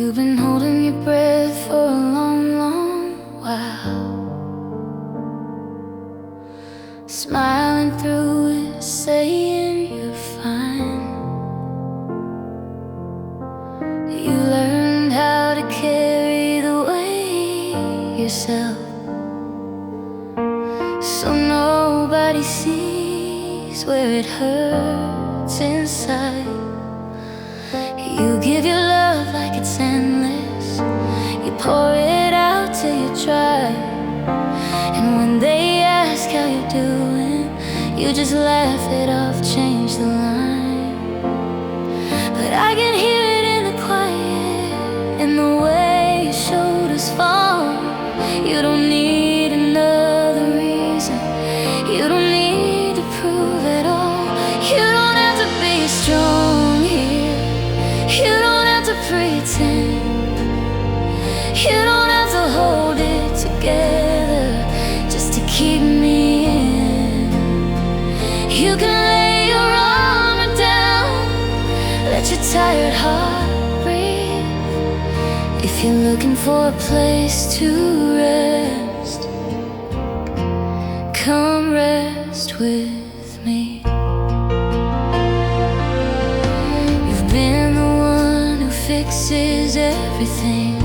You've been holding your breath for a long, long while, smiling through it, saying you're fine. You learned how to carry the weight yourself, so nobody sees where it hurts inside. You give your love like it's endless. You pour it out till you're dry. And when they ask how you're doing, you just laugh it off, change the line. But I can hear it in the quiet, in the way your shoulders fall. You don't need another reason. You don't need to prove it all. You don't have to be strong here. You don't have to pretend. You don't have to hold it together just to keep me in. You can lay your armor down, let your tired heart breathe. If you're looking for a place to rest, come rest with me. You've been the one who fixes everything,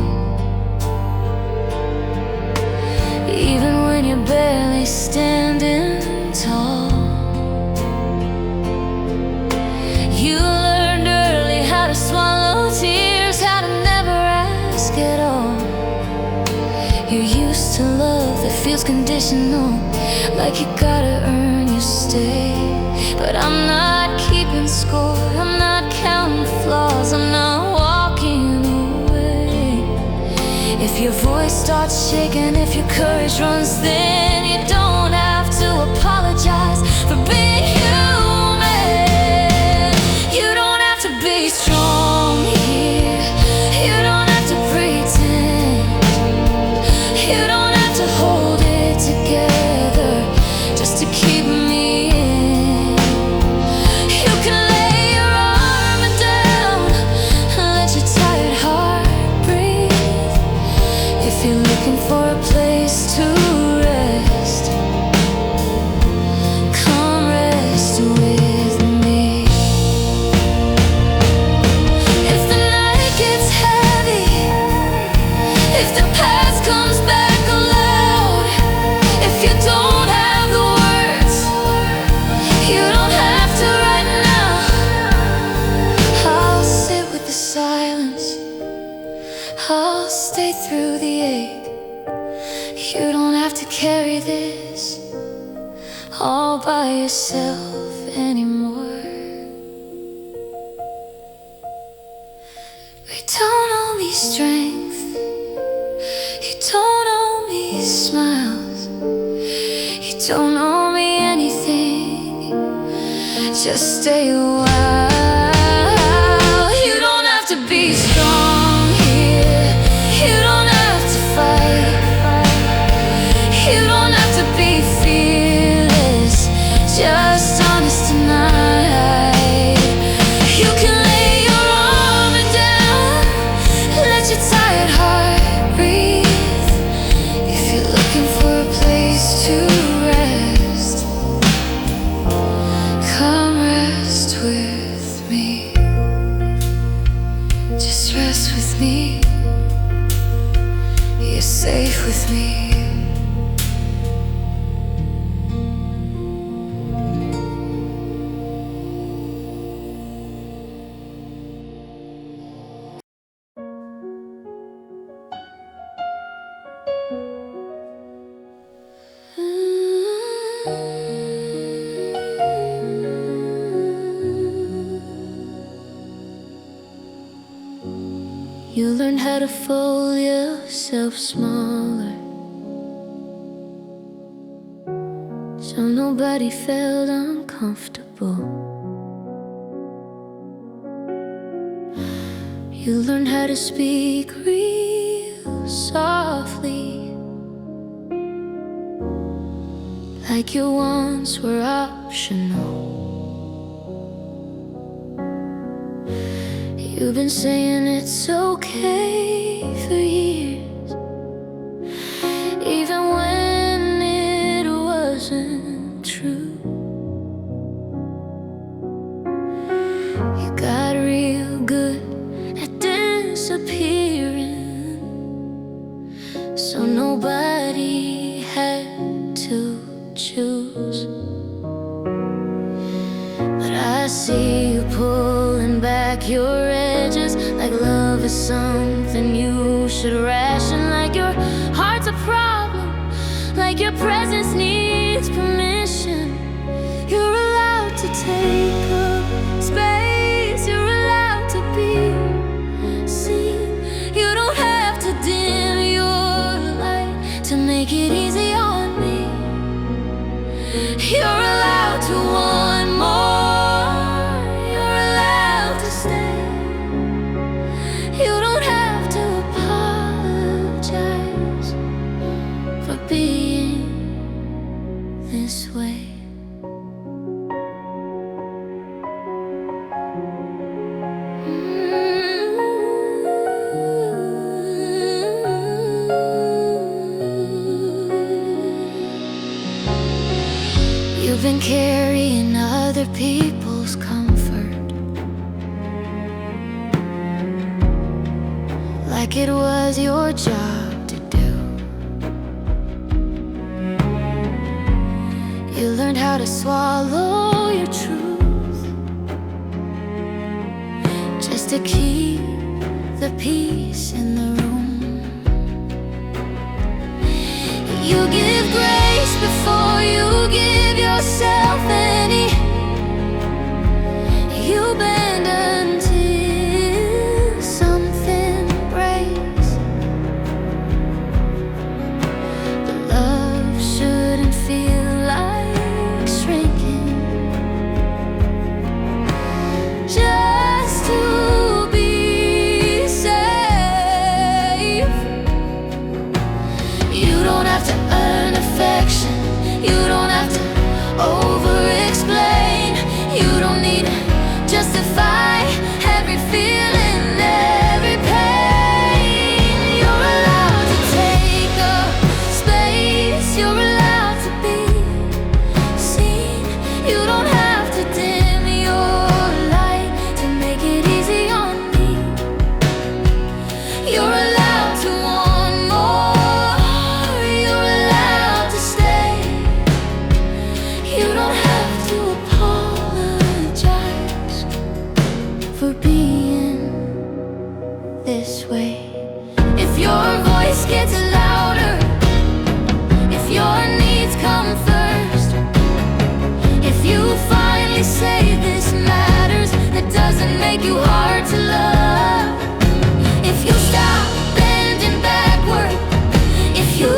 even when you're barely standing tall. You learned early how to swallow tears, how to never ask at all. You're used to love that feels conditional, like you gotta earn your stay. But I'm not keeping score, I'm not counting flaws, I'm not walking away. If your voice starts shaking, if your courage runs thin, you don't have to apologize for being human. You don't have to be strong here. You don't have to pretend. You don't have to hold it together just to keep me in. You can lay your armor down, let your tired heart breathe. If you're looking for a place to rest, come rest with me. If the night gets heavy, if the past comes back aloud, if you don't have the words, you don't have to right now. I'll sit with the silence, I'll stay through the ache. You don't have to carry this all by yourself anymore. We don't owe me strength, you don't owe me smiles, you don't owe me anything, just stay a while. You don't have to be strong here. You don't have to fight. You don't have to be fearless, just honest tonight. You can lay your armor down, let your tired heart breathe. If you're looking for a place to rest, come rest with me. Just rest with me. You're safe with me. You learn how to fold yourself smaller, so nobody felt uncomfortable. You learn how to speak real softly, like your wants were optional. You've been saying it's okay for years, even when it wasn't true. You got real good at disappearing, so nobody had to choose. But I see you pulling back your edges, like love is something you should ration, like your heart's a problem, like your presence needs permission. You're allowed to take up space, you're allowed to be seen. You don't have to dim your light to make it easy on me. You're allowed to want more, you're allowed to stay. You don't have to apologize for being this way. You've been carrying other people's comfort, like it was your job to do. You learned how to swallow your truth, just to keep the peace in the room. You give grace before you give yourself any. You bend until something breaks. But love shouldn't feel like shrinking, just to be safe. You don't have to earn affection, you don't have to over-explain. You don't need to justify every feeling, every pain. You're allowed to take up space, you're allowed to be seen. You don't have to dim your light to make it easy on me. You're allowed to want more, you're allowed to stay. You don't have to apologize for being this way. If your voice gets louder, if your needs come first, if you finally say this matters, that doesn't make you hard to love. If you stop bending backward, if you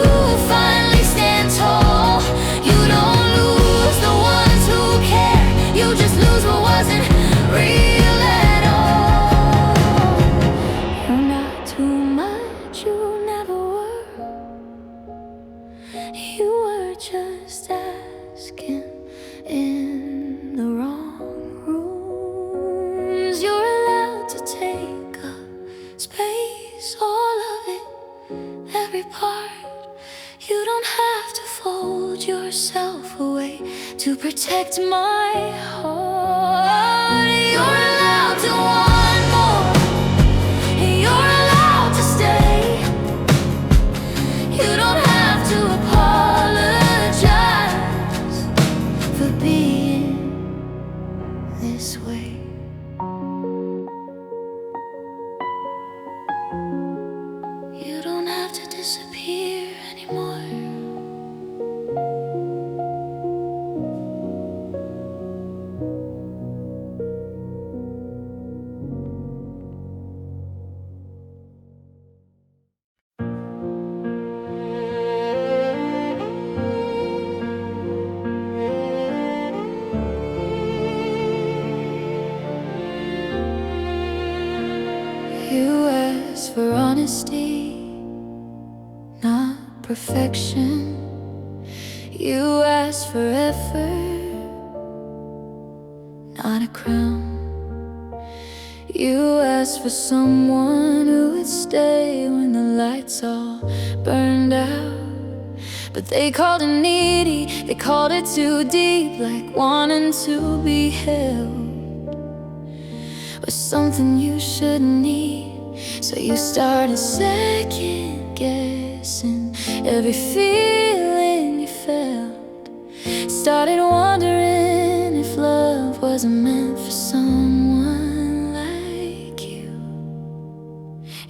finally stand tall, you don't lose the ones who care, you just lose what wasn't real at all. You're not too much, you never were. You were just asking in the wrong rooms. You're allowed to take up space, all of it, every part. You don't have to fold yourself away to protect my heart. You're allowed to want more, you're allowed to stay. You don't have to apologize for being this way. You don't have to disappear anymore. You asked for honesty, not perfection. You asked for effort, not a crown. You asked for someone who would stay when the lights all burned out. But they called it needy, they called it too deep, like wanting to be held was something you shouldn't need. So you started second guessing every feeling you felt. Started wondering if love wasn't meant for someone like you.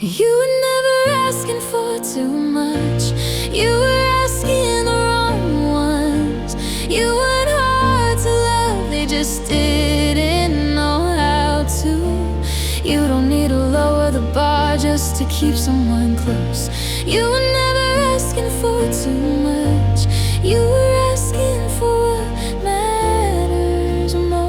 You were never asking for too much. You were asking the wrong ones. You weren't hard to love, they just didn't know how to. You don't need to lower the bar just to keep someone close. You were never asking for too much. You were asking for what matters most.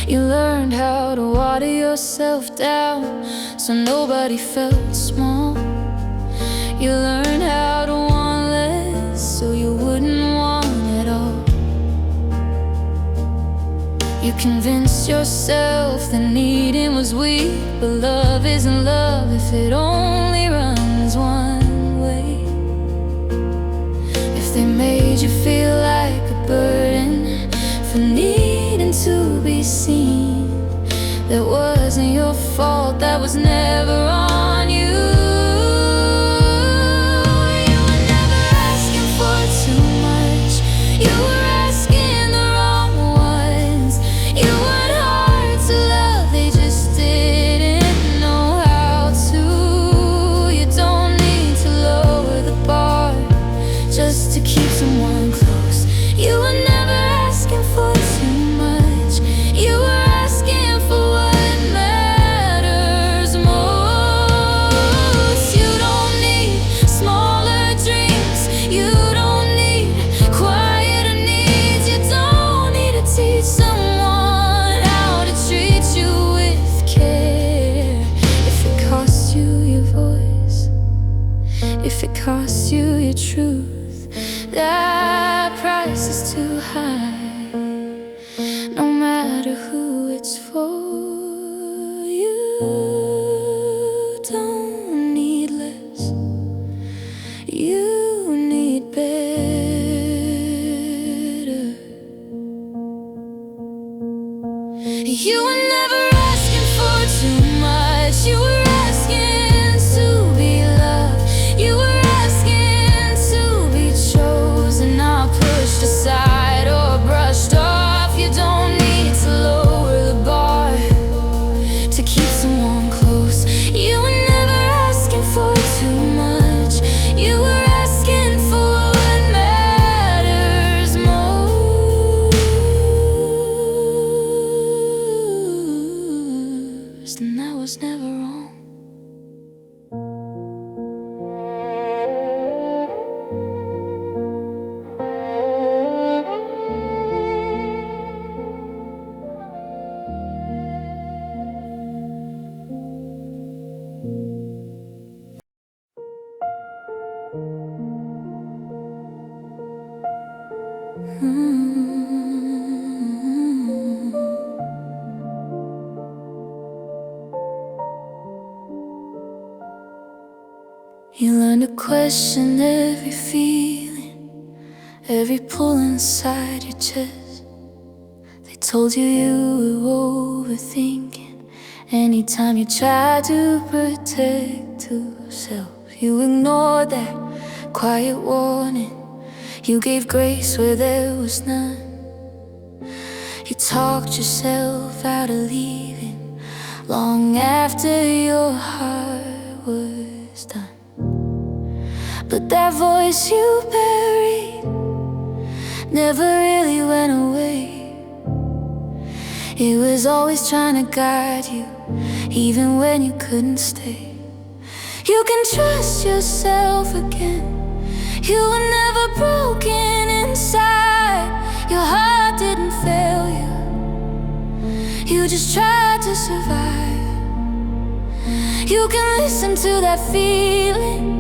You learned how to water yourself down so nobody felt small. You learned how to want less so you wouldn't want it all. You convinced yourself that needing was weak, but love isn't love if it only runs one way. If they made you feel like a burden for needing to be seen, that wasn't your fault, that was never on you. You were never asking for too much. You were asking the wrong ones. You weren't hard to love, they just didn't know how to. You don't need to lower the bar just to keep someone close. You were never asking for too much. You were asking for what matters most. You don't need smaller dreams. You don't need quieter needs. You don't need to teach someone how to treat you with care. If it costs you your voice, if it costs you your truth, that price is too high. No matter who it's for, you don't need less. You need better. You were never asking for too much. You were asking to be loved. You were asking to be chosen, not pushed aside or brushed off. You don't need to lower the bar to keep someone close. You were never asking for too much. You were asking for what matters most, and that was never wrong. You learn to question every feeling, every pull inside your chest. They told you you were overthinking anytime you try to protect yourself. You ignored that quiet warning. You gave grace where there was none. You talked yourself out of leaving long after your heart was done. But that voice you buried never really went away. It was always trying to guide you, even when you couldn't stay. You can trust yourself again. You were never broken inside. Your heart didn't fail you. You just tried to survive. You can listen to that feeling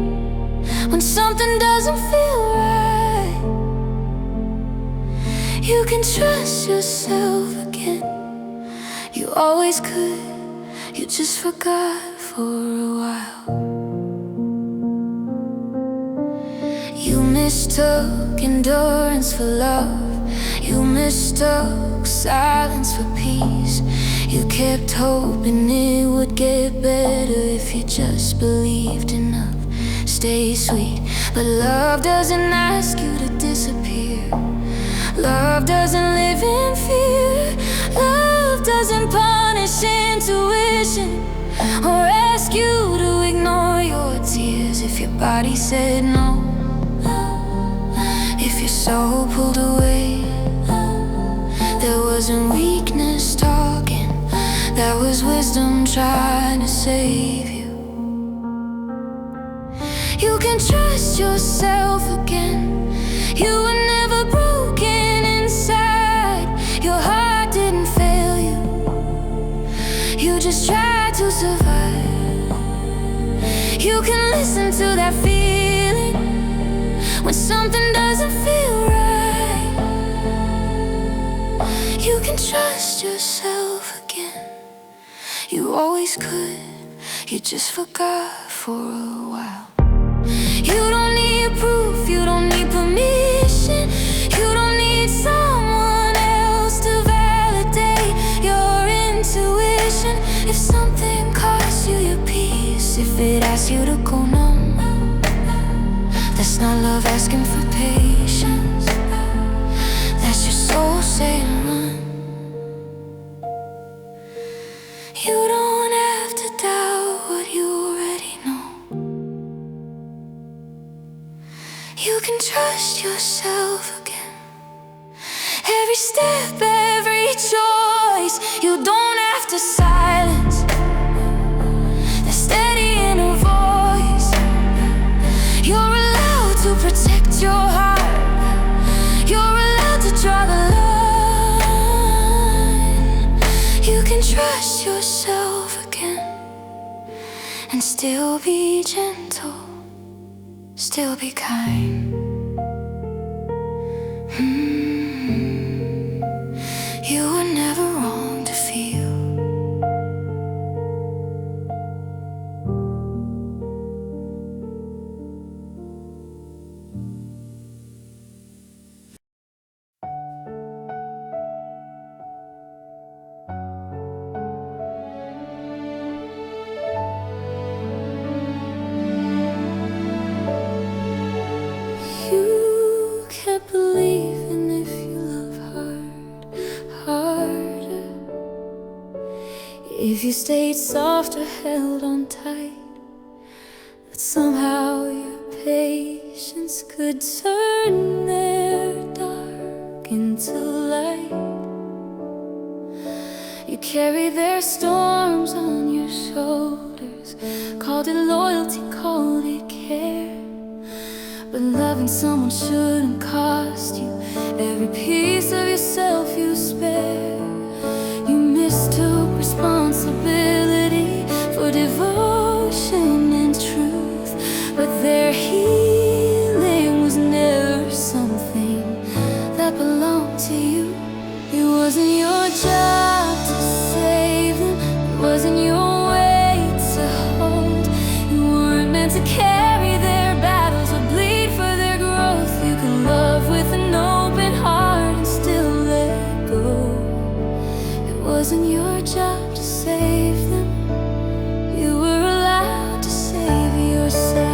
when something doesn't feel right. You can trust yourself again. again. You always could, you just forgot for a while. You mistook endurance for love. You mistook silence for peace. You kept hoping it would get better if you just believed enough. Stay sweet, but love doesn't ask you to disappear. Love doesn't live in fear. Love doesn't punish intuition or ask you to ignore your tears. If your body said no, if your soul pulled away, there wasn't weakness talking, that was wisdom trying to save you. You can trust yourself again. You were never broken inside. Your heart didn't fail you. You just tried to survive. You can listen to that feeling when something doesn't feel right. You can trust yourself again. You always could, you just forgot for a while. You don't need proof, you don't need permission. You don't need someone else to validate your intuition. If something costs you your peace, if it asks you to go numb, that's not love asking for patience. That's your soul saying run. You don't have to doubt what you already know. You can trust yourself again. Every step, every choice, you don't have to silence that steady inner voice. You're allowed to protect your heart. You're allowed to draw the line. You can trust yourself again and still be gentle, still be kind. You were never wrong to feel. You can't believe in if you love harder. If you stayed soft or held on tight, that somehow your patience could turn their dark into light. You carry their storms on your shoulders, called it loyalty, called it care. But loving someone shouldn't cost you every piece of yourself you spare. You mistook responsibility for devotion and truth, but their healing was never something that belonged to you. It wasn't your job to save them. It wasn't your weight to hold. You weren't meant to carry their battles or bleed for their growth. You can love with an open heart and still let go. It wasn't your job to save them. You were allowed to save yourself.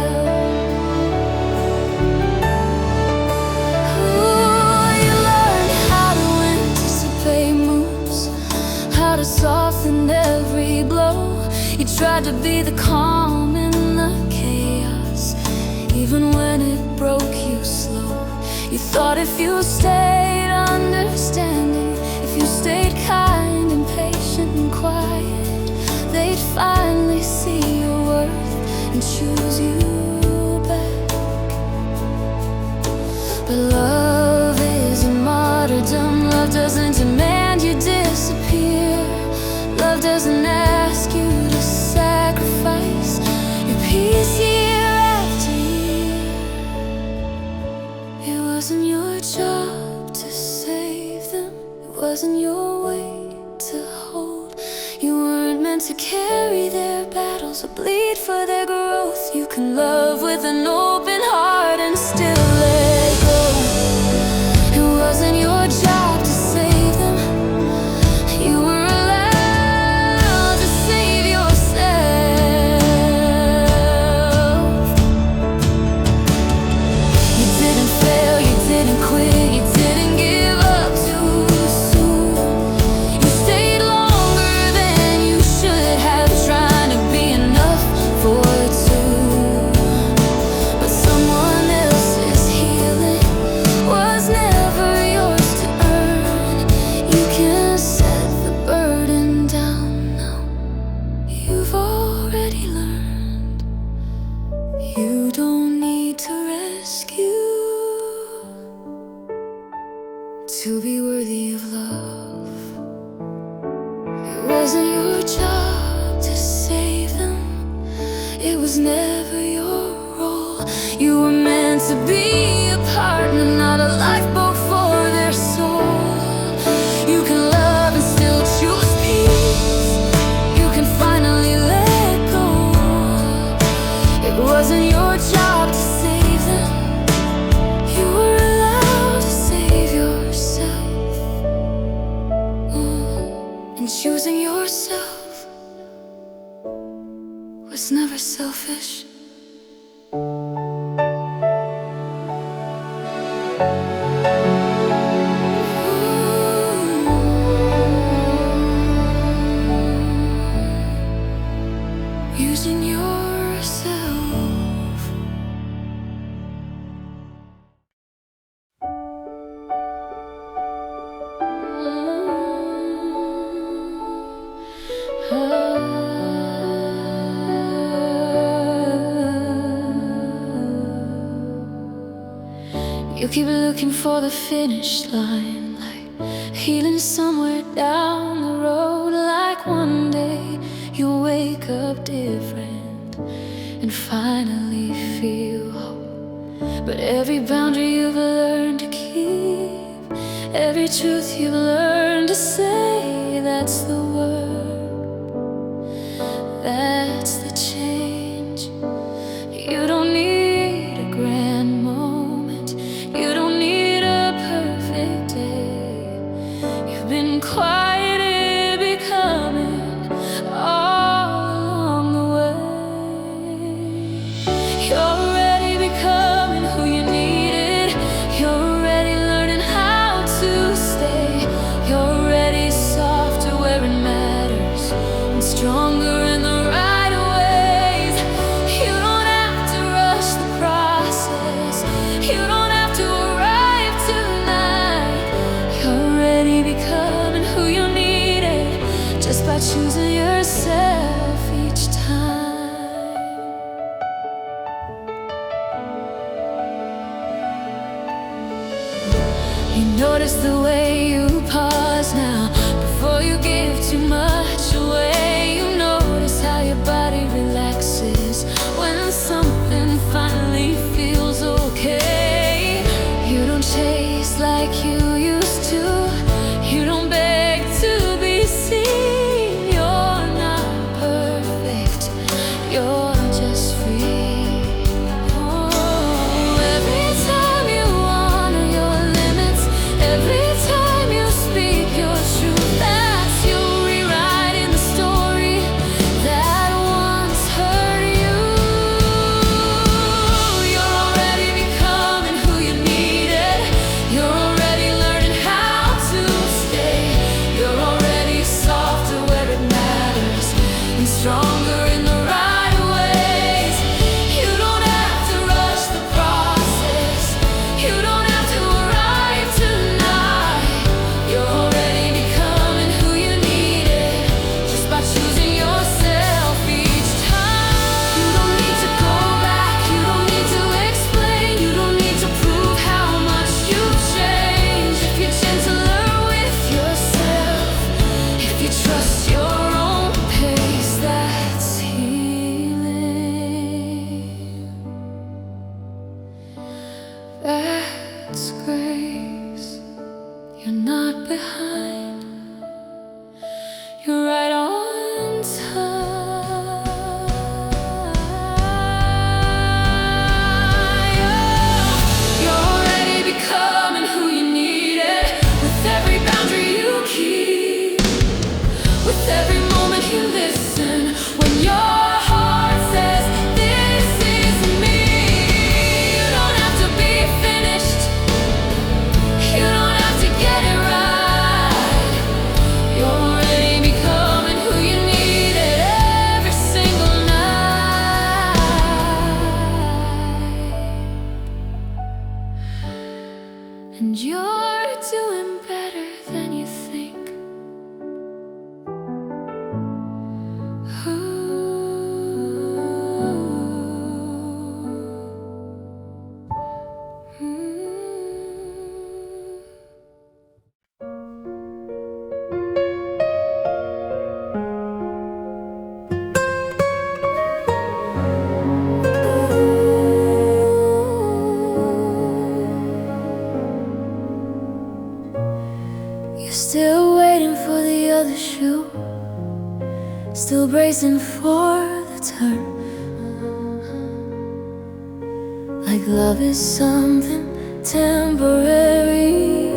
You learned how to anticipate moves, how to soften every blow. You tried to be the calm in the chaos, even when it broke you slow. You thought if you stayed understanding, if you stayed kind and patient and quiet, they'd finally see your worth and choose you back. But love is a martyrdom. Love doesn't demand you disappear. Love doesn't ask you to sacrifice your peace year after year. It wasn't your job to save them. It wasn't your way to carry their battles or bleed for their growth. You can love with an open heart and still let go. It wasn't your job to save them. You were allowed to save yourself. You didn't fail, you didn't quit, you didn't give up too soon. You stayed longer than you should have, trying to be enough for two. But someone else's healing was never yours to earn. You can set the burden down now. You've already learned you don't need to rescue to be worthy of love. It wasn't your job to save them. It was never your role. You were meant to be a partner, not a lifeboat for their soul. You can love and still choose peace. You can finally let go. It wasn't your job to save them. You were allowed to save yourself. And choosing yourself was never selfish. Using yourself. You keep looking for the finish line, like healing somewhere down the road. Like one day you'll wake up different and finally feel hope. But every boundary you've learned to keep, every truth you've learned to say, that's the word, that's the change. You don't need a grand moment, you don't need a perfect day. You've been quietly becoming all along the way. You're already becoming who you needed. You're already learning how to stay. You're already softer where it matters and stronger in the right ways. You don't have to rush the process. You don't have to arrive tonight. You're already becoming who you needed just by choosing yourself each time. You notice the way you pause now before you give too much away. You notice how your body relaxes when something finally feels okay. You don't chase like you used to. You don't beg to be seen. You're not perfect, you're just free. Oh, every time you honor your limits, every time you speak your truth, that's you rewriting the story that once hurt you. You're already becoming who you needed. You're already learning how to stay. You're already softer where it matters and stronger in the right ways. You don't have to rush the process. You don't have to arrive tonight. You're already becoming who you needed just by choosing yourself each time. You don't need to go back. You don't need to explain. You don't need to prove how much you've changed. If you're gentler with yourself, if you trust your own pace, that's waiting for the turn. Like love is something temporary,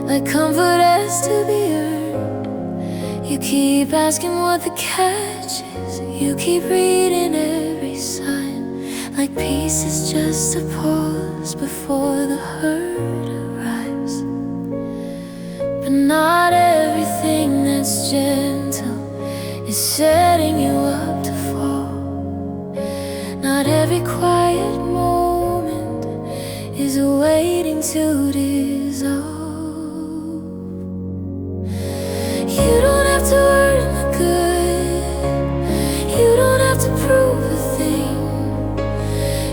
like comfort has to be earned. You keep asking what the catch is, you keep reading every sign, like peace is just a pause before the hurt arrives. But not everything that's gentle is setting you up to fall. Not every quiet moment is waiting to dissolve. You don't have to earn the good, you don't have to prove a thing,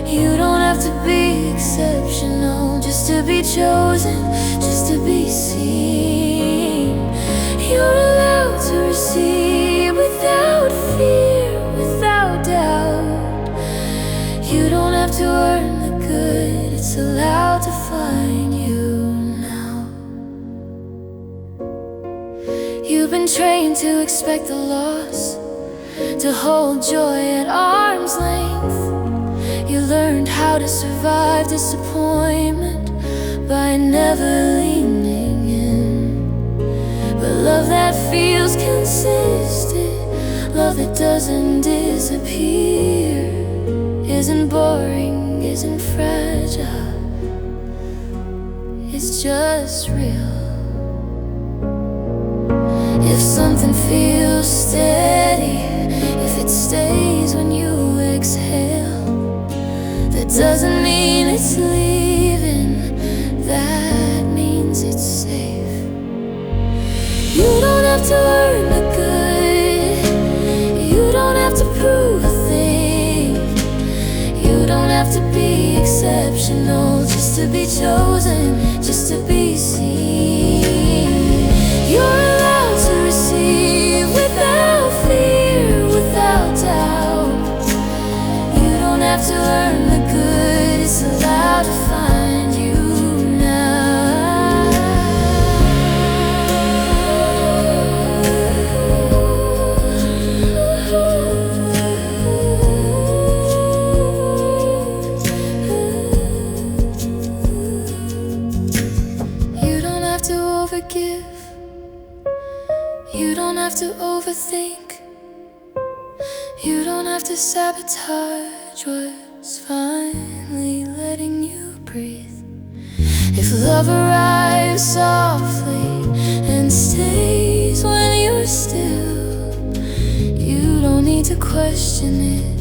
you don't have to be exceptional just to be chosen, just to be seen. You're allowed to receive without fear, without doubt. You don't have to earn the good, it's allowed to find you now. You've been trained to expect the loss, to hold joy at arm's length. You learned how to survive disappointment by never leaning in. But love that feels consistent, love that doesn't disappear, isn't boring, isn't fragile, it's just real. If something feels steady, if it stays when you exhale, that doesn't mean it's leaving, that means it's safe. You don't have to earn the good, you don't have to prove a thing, you don't have to be exceptional just to be chosen, just to be seen. You're allowed to receive without fear, without doubt. You don't have to earn the good, it's allowed to find you forgive. You don't have to overthink, you don't have to sabotage what's finally letting you breathe. If love arrives softly and stays when you're still, you don't need to question it.